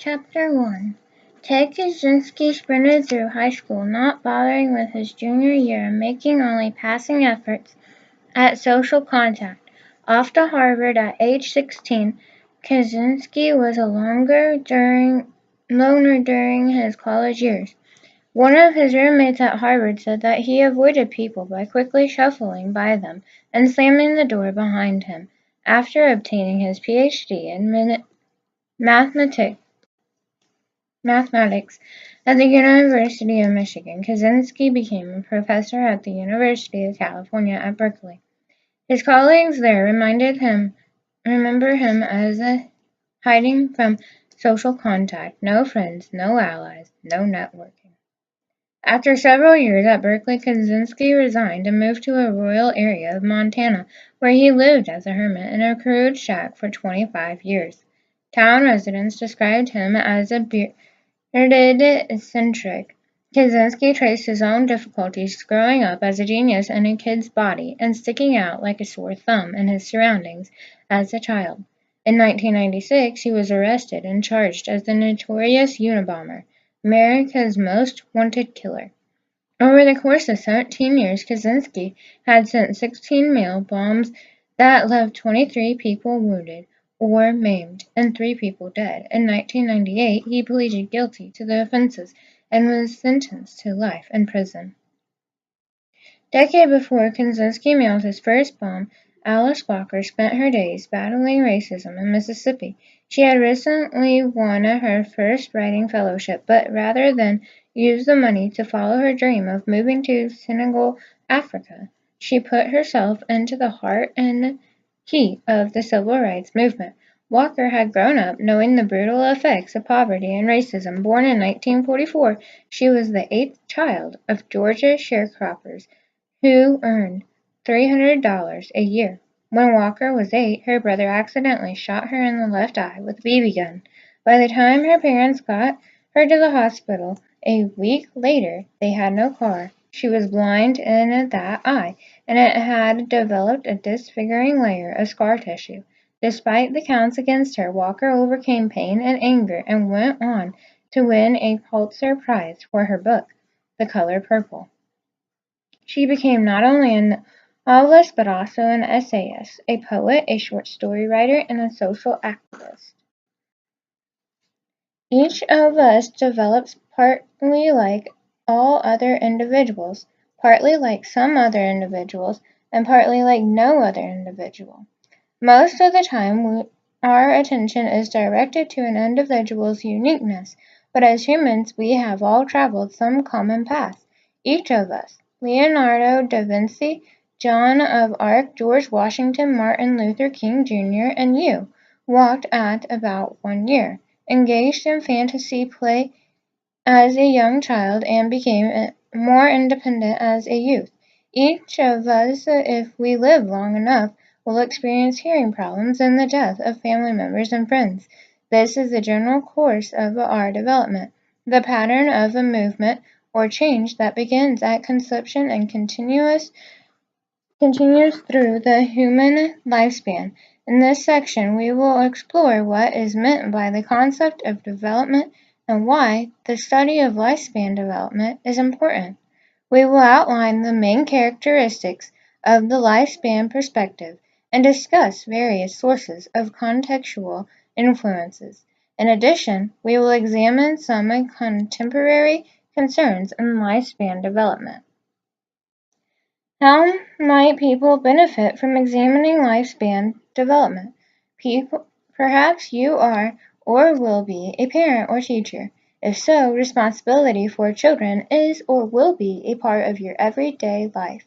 Chapter 1. Ted Kaczynski sprinted through high school, not bothering with his junior year and making only passing efforts at social contact. Off to Harvard at age 16, Kaczynski was a loner during his college years. One of his roommates at Harvard said that he avoided people by quickly shuffling by them and slamming the door behind him. After obtaining his Ph.D. in mathematics at the University of Michigan, Kaczynski became a professor at the University of California at Berkeley. His colleagues there remember him as hiding from social contact, no friends, no allies, no networking. After several years at Berkeley, Kaczynski resigned and moved to a rural area of Montana, where he lived as a hermit in a crude shack for 25 years. Town residents described him as a bearded eccentric. Kaczynski traced his own difficulties growing up as a genius in a kid's body and sticking out like a sore thumb in his surroundings as a child. In 1996, he was arrested and charged as the notorious Unabomber, America's most wanted killer. Over the course of 17 years, Kaczynski had sent 16 mail bombs that left 23 people wounded or maimed and 3 people dead. In 1998, he pleaded guilty to the offenses and was sentenced to life in prison. A decade before Kaczynski mailed his first bomb, Alice Walker spent her days battling racism in Mississippi. She had recently won her first writing fellowship, but rather than use the money to follow her dream of moving to Senegal, Africa, she put herself into the heart and heat of the civil rights movement. Walker had grown up knowing the brutal effects of poverty and racism. Born in 1944, she was the 8th child of Georgia sharecroppers who earned $300 a year. When Walker was 8, her brother accidentally shot her in the left eye with a BB gun. By the time her parents got her to the hospital a week later, they had no car. She was blind in that eye, and it had developed a disfiguring layer of scar tissue. Despite the counts against her, Walker overcame pain and anger and went on to win a Pulitzer Prize for her book, The Color Purple. She became not only a novelist but also an essayist, a poet, a short story writer, and a social activist. Each of us develops partly like all other individuals, partly like some other individuals, and partly like no other individual. Most of the time, our attention is directed to an individual's uniqueness, but as humans, we have all traveled some common path. Each of us, Leonardo da Vinci, Joan of Arc, George Washington, Martin Luther King Jr., and you, walked at about 1 year, engaged in fantasy play as a young child, and became more independent as a youth. Each of us, if we live long enough, will experience hearing problems and the death of family members and friends. This is the general course of our development, the pattern of a movement or change that begins at conception and continues through the human lifespan. In this section, we will explore what is meant by the concept of development and why the study of lifespan development is important. We will outline the main characteristics of the lifespan perspective and discuss various sources of contextual influences. In addition, we will examine some contemporary concerns in lifespan development. How might people benefit from examining lifespan development? Perhaps you are or will be a parent or teacher. If so, responsibility for children is or will be a part of your everyday life.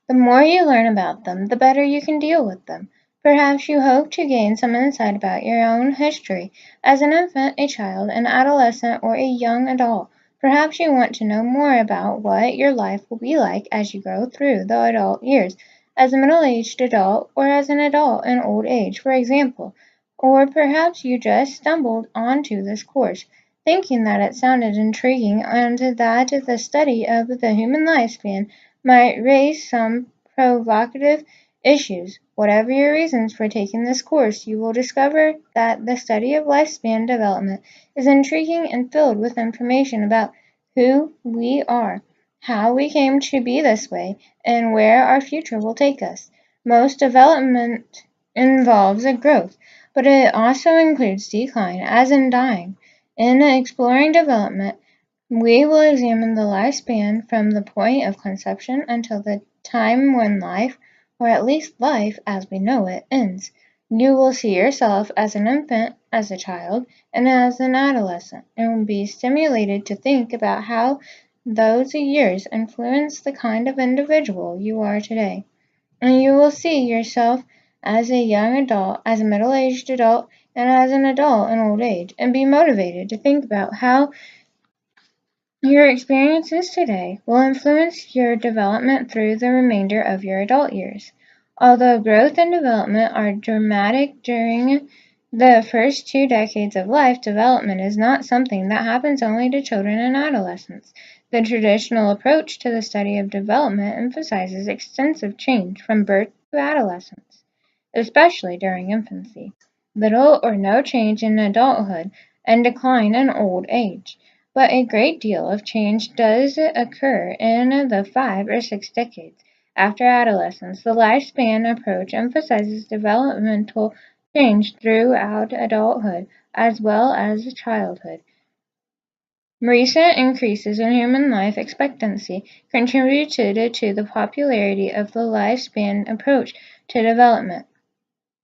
The more you learn about them, the better you can deal with them. Perhaps you hope to gain some insight about your own history as an infant, a child, an adolescent, or a young adult. Perhaps you want to know more about what your life will be like as you go through the adult years, as a middle-aged adult, or as an adult in old age, for example. Or perhaps you just stumbled onto this course, thinking that it sounded intriguing and that the study of the human lifespan might raise some provocative issues. Whatever your reasons for taking this course, you will discover that the study of lifespan development is intriguing and filled with information about who we are, how we came to be this way, and where our future will take us. Most development involves a growth, but it also includes decline, as in dying. In exploring development, we will examine the lifespan from the point of conception until the time when life, or at least life as we know it, ends. You will see yourself as an infant, as a child, and as an adolescent, and will be stimulated to think about how those years influence the kind of individual you are today. And you will see yourself as a young adult, as a middle-aged adult, and as an adult in old age, and be motivated to think about how your experiences today will influence your development through the remainder of your adult years. Although growth and development are dramatic during the first 2 decades of life, development is not something that happens only to children and adolescents. The traditional approach to the study of development emphasizes extensive change from birth to adolescence, especially during infancy, little or no change in adulthood, and decline in old age. But a great deal of change does occur in the 5 or 6 decades after adolescence. The lifespan approach emphasizes developmental change throughout adulthood as well as childhood. Recent increases in human life expectancy contributed to the popularity of the lifespan approach to development.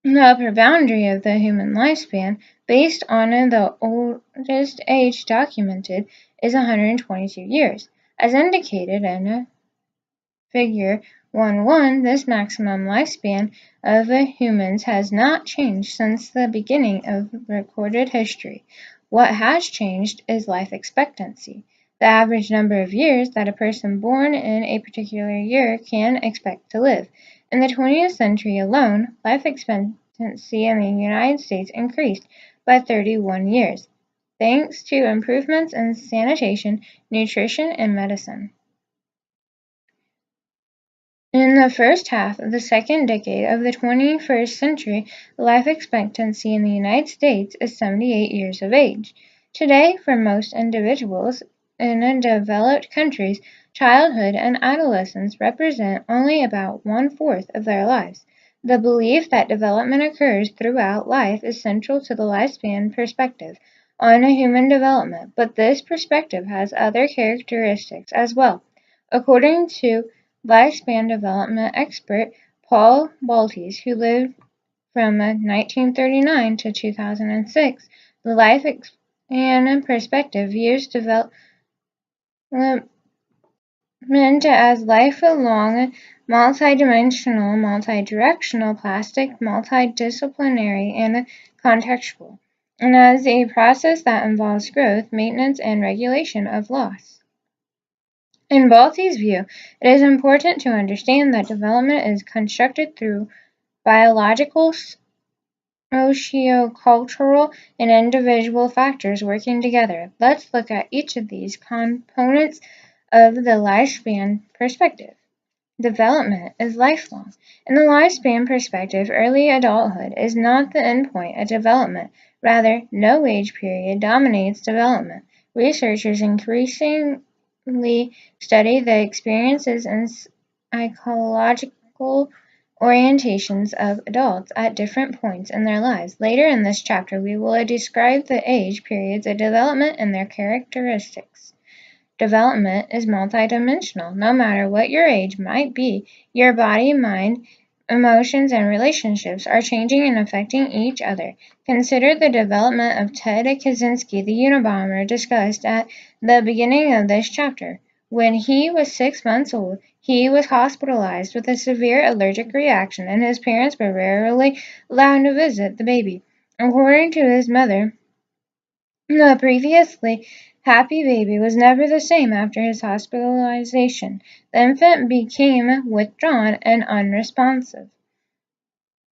The upper boundary of the human lifespan, based on the oldest age documented, is 122 years. As indicated in Figure 1.1, this maximum lifespan of humans has not changed since the beginning of recorded history. What has changed is life expectancy, the average number of years that a person born in a particular year can expect to live. In the 20th century alone, life expectancy in the United States increased by 31 years, thanks to improvements in sanitation, nutrition, and medicine. In the first half of the second decade of the 21st century, life expectancy in the United States is 78 years of age. Today, for most individuals in developed countries, childhood and adolescence represent only about one-fourth of their lives. The belief that development occurs throughout life is central to the lifespan perspective on human development, but this perspective has other characteristics as well. According to lifespan development expert Paul Baltes, who lived from 1939 to 2006, the lifespan perspective views development as lifelong, multidimensional, multidirectional, plastic, multidisciplinary, and contextual, and as a process that involves growth, maintenance, and regulation of loss. In Balti's view, it is important to understand that development is constructed through biological, sociocultural, and individual factors working together. Let's look at each of these components of the lifespan perspective. Development is lifelong. In the lifespan perspective, early adulthood is not the endpoint of development. Rather, no age period dominates development. Researchers increasingly study the experiences and psychological orientations of adults at different points in their lives. Later in this chapter, we will describe the age periods of development and their characteristics. Development is multidimensional. No matter what your age might be, your body, mind, emotions, and relationships are changing and affecting each other. Consider the development of Ted Kaczynski, the Unabomber, discussed at the beginning of this chapter. When he was 6 months old, he was hospitalized with a severe allergic reaction, and his parents were rarely allowed to visit the baby. According to his mother, the previously happy baby was never the same after his hospitalization. The infant became withdrawn and unresponsive.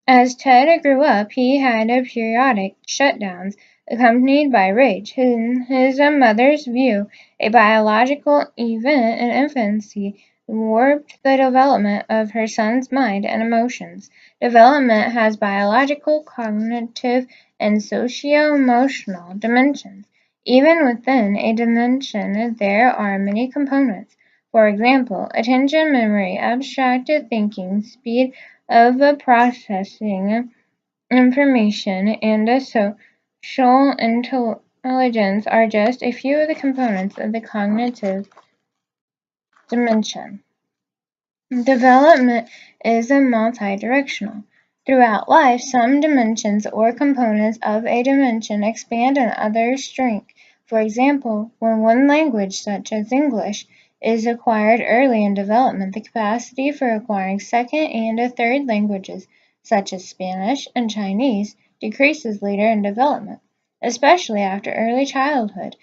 As Ted grew up, he had periodic shutdowns accompanied by rage. In his mother's view, a biological event in infancy warped the development of her son's mind and emotions. Development has biological, cognitive, and socio-emotional dimensions. Even within a dimension, there are many components. For example, attention, memory, abstracted thinking, speed of processing information, and social intelligence are just a few of the components of the cognitive dimension. Development is multidirectional. Throughout life, some dimensions or components of a dimension expand and others shrink. For example, when one language, such as English, is acquired early in development, the capacity for acquiring second and third languages, such as Spanish and Chinese, decreases later in development, especially after early childhood.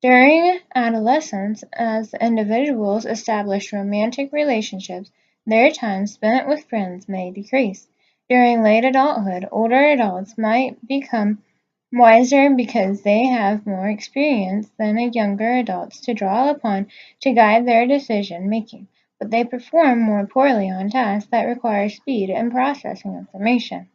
During adolescence, as individuals establish romantic relationships, their time spent with friends may decrease. During late adulthood, older adults might become wiser because they have more experience than younger adults to draw upon to guide their decision making, but they perform more poorly on tasks that require speed in processing information.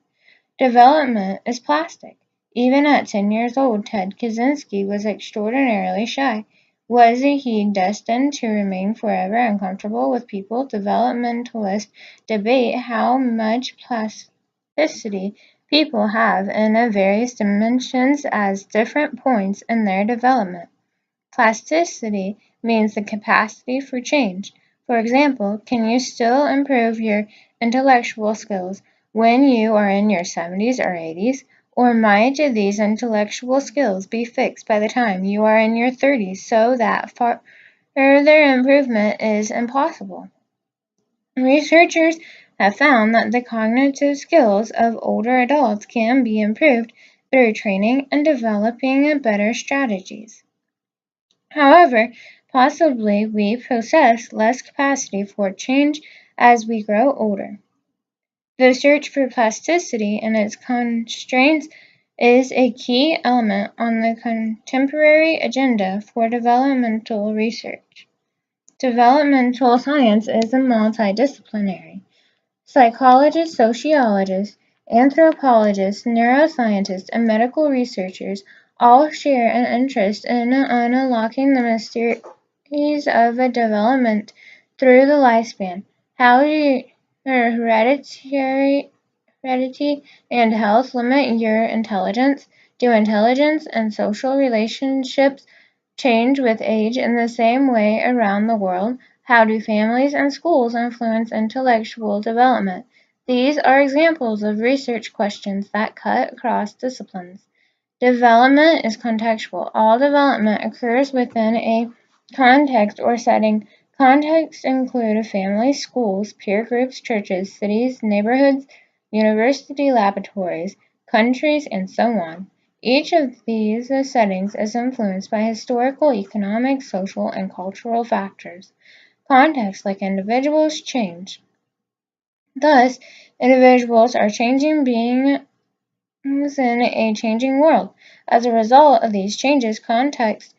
Development is plastic. Even at 10 years old, Ted Kaczynski was extraordinarily shy. Was he destined to remain forever uncomfortable with people? Developmentalists debate how much plasticity people have in various dimensions as different points in their development. Plasticity means the capacity for change. For example, can you still improve your intellectual skills when you are in your 70s or 80s? Or might these intellectual skills be fixed by the time you are in your 30s so that further improvement is impossible? Researchers have found that the cognitive skills of older adults can be improved through training and developing better strategies. However, possibly we possess less capacity for change as we grow older. The search for plasticity and its constraints is a key element on the contemporary agenda for developmental research. Developmental science is multidisciplinary. Psychologists, sociologists, anthropologists, neuroscientists, and medical researchers all share an interest in unlocking the mysteries of development through the lifespan. How do heredity and health limit your intelligence? Do intelligence and social relationships change with age in the same way around the world? How do families and schools influence intellectual development? These are examples of research questions that cut across disciplines. Development is contextual. All development occurs within a context or setting. Contexts include families, schools, peer groups, churches, cities, neighborhoods, university laboratories, countries, and so on. Each of these settings is influenced by historical, economic, social, and cultural factors. Context, like individuals, change. Thus, individuals are changing beings in a changing world. As a result of these changes, contexts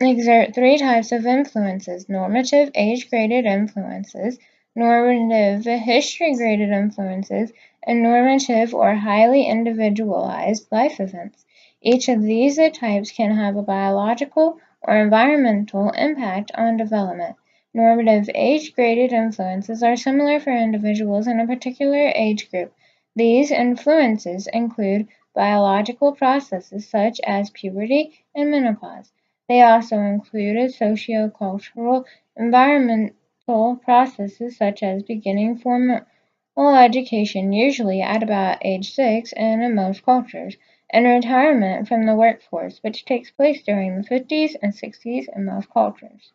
exert three types of influences: normative, age-graded influences, normative, history-graded influences, and normative or highly individualized life events. Each of these types can have a biological or environmental impact on development. Normative, age-graded influences are similar for individuals in a particular age group. These influences include biological processes such as puberty and menopause. They also included socio-cultural, environmental processes such as beginning formal education, usually at about age 6 in most cultures, and retirement from the workforce, which takes place during the 50s and 60s in most cultures.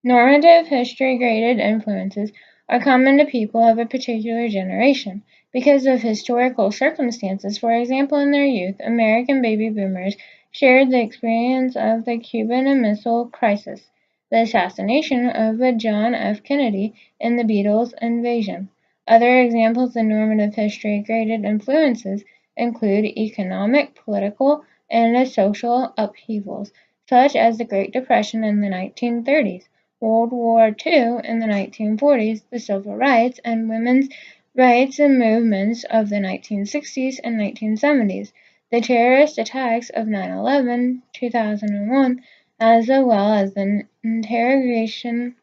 Normative history-graded influences are common to people of a particular generation because of historical circumstances. For example, in their youth, American baby boomers shared the experience of the Cuban Missile Crisis, the assassination of John F. Kennedy, and the Beatles invasion. Other examples of normative history-graded influences include economic, political, and social upheavals, such as the Great Depression in the 1930s. World War II in the 1940s, the civil rights and women's rights movements of the 1960s and 1970s, the terrorist attacks of 9/11, 2001, as well as the integration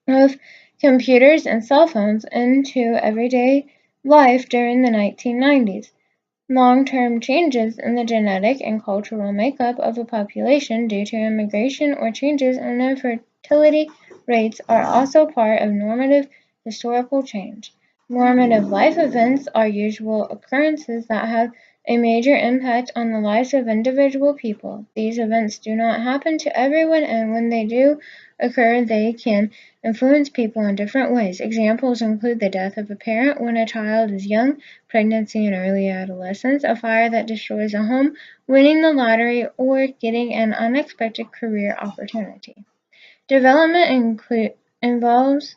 of computers and cell phones into everyday life during the 1990s. Long-term changes in the genetic and cultural makeup of a population due to immigration or changes in their fertility rates are also part of normative historical change. Normative life events are usual occurrences that have a major impact on the lives of individual people. These events do not happen to everyone, and when they do occur, they can influence people in different ways. Examples include the death of a parent when a child is young, pregnancy and early adolescence, a fire that destroys a home, winning the lottery, or getting an unexpected career opportunity. Development involves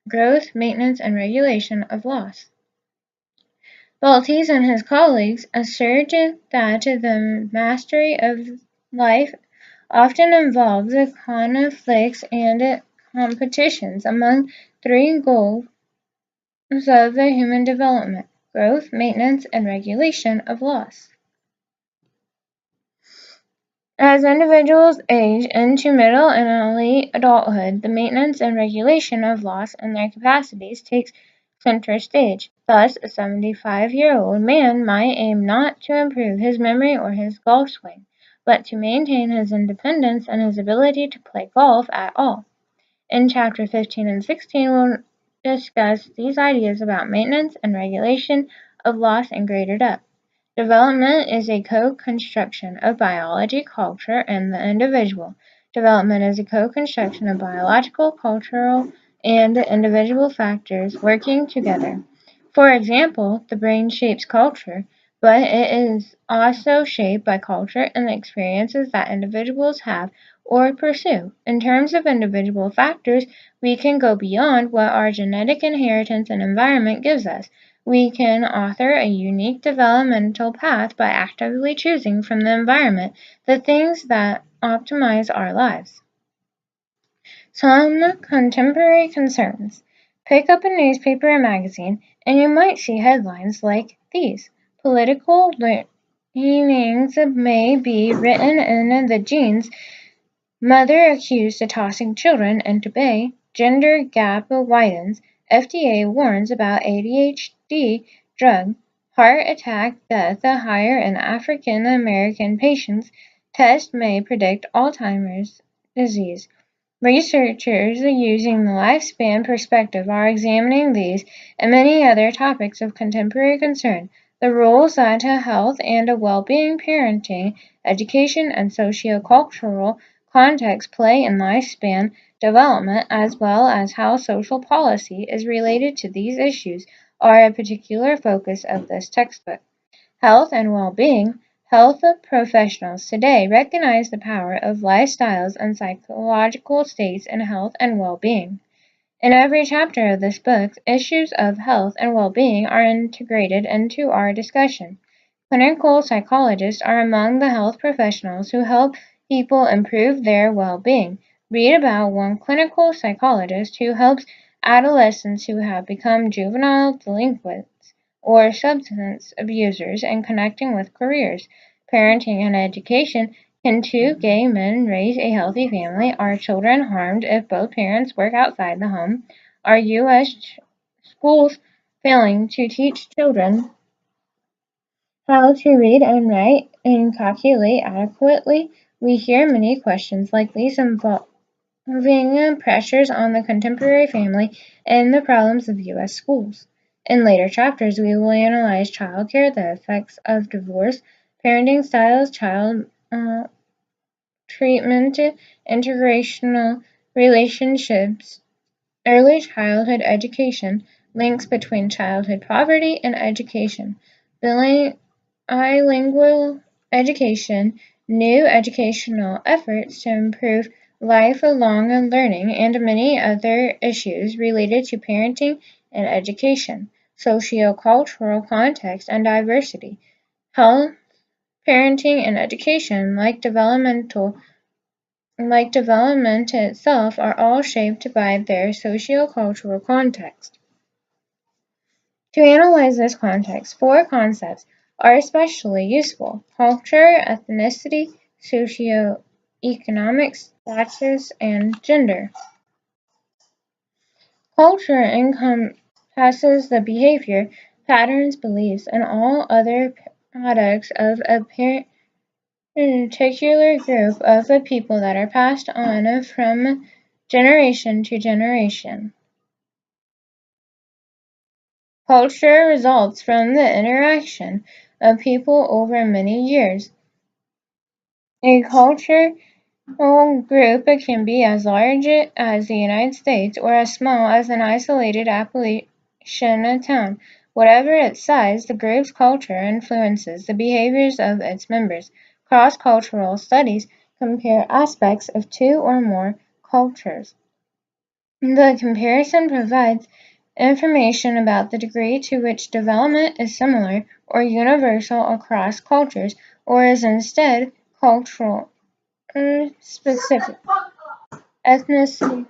growth, maintenance, and regulation of loss. Baltes and his colleagues assert that the mastery of life often involves conflicts and competitions among three goals of the human development: growth, maintenance, and regulation of loss. As individuals age into middle and early adulthood, the maintenance and regulation of loss in their capacities takes center stage. Thus, a 75-year-old man might aim not to improve his memory or his golf swing, but to maintain his independence and his ability to play golf at all. In Chapter 15 and 16, we'll discuss these ideas about maintenance and regulation of loss in greater depth. Development is a co-construction of biology, culture, and the individual. Development is a co-construction of biological, cultural, and individual factors working together. For example, the brain shapes culture, but it is also shaped by culture and the experiences that individuals have or pursue. In terms of individual factors, we can go beyond what our genetic inheritance and environment gives us. We can author a unique developmental path by actively choosing from the environment the things that optimize our lives. Some contemporary concerns. Pick up a newspaper or magazine, and you might see headlines like these. Political leanings may be written in the genes. Mother accused of tossing children into bay. Gender gap widens. FDA warns about ADHD drug. Heart attack death higher in African American patients. Test may predict Alzheimer's disease. Researchers using the lifespan perspective are examining these and many other topics of contemporary concern. The roles that health and well-being, parenting, education, and sociocultural context play in lifespan development, as well as how social policy is related to these issues, are a particular focus of this textbook. Health and well-being. Health professionals today recognize the power of lifestyles and psychological states in health and well-being. In every chapter of this book, issues of health and well-being are integrated into our discussion. Clinical psychologists are among the health professionals who help people improve their well-being. Read about one clinical psychologist who helps adolescents who have become juvenile delinquents or substance abusers in connecting with careers, parenting, and education. Can two gay men raise a healthy family? Are children harmed if both parents work outside the home? Are U.S. schools failing to teach children how to read and write and calculate adequately? We hear many questions like these involving pressures on the contemporary family and the problems of U.S. schools. In later chapters, we will analyze childcare, the effects of divorce, parenting styles, child treatment, intergenerational relationships, early childhood education, links between childhood poverty and education, bilingual education, new educational efforts to improve lifelong learning, and many other issues related to parenting and education, sociocultural context and diversity, health, parenting, and education, like developmental like development itself, are all shaped by their sociocultural context. To analyze this context, four concepts are especially useful: culture, ethnicity, socioeconomic status, and gender. Culture encompasses the behavior, patterns, beliefs, and all other products of a particular group of people that are passed on from generation to generation. Culture results from the interaction of people over many years. A cultural group can be as large as the United States or as small as an isolated Appalachian town. Whatever its size, the group's culture influences the behaviors of its members. Cross-cultural studies compare aspects of two or more cultures. The comparison provides information about the degree to which development is similar or universal across cultures, or is instead cultural specific. Ethnicity.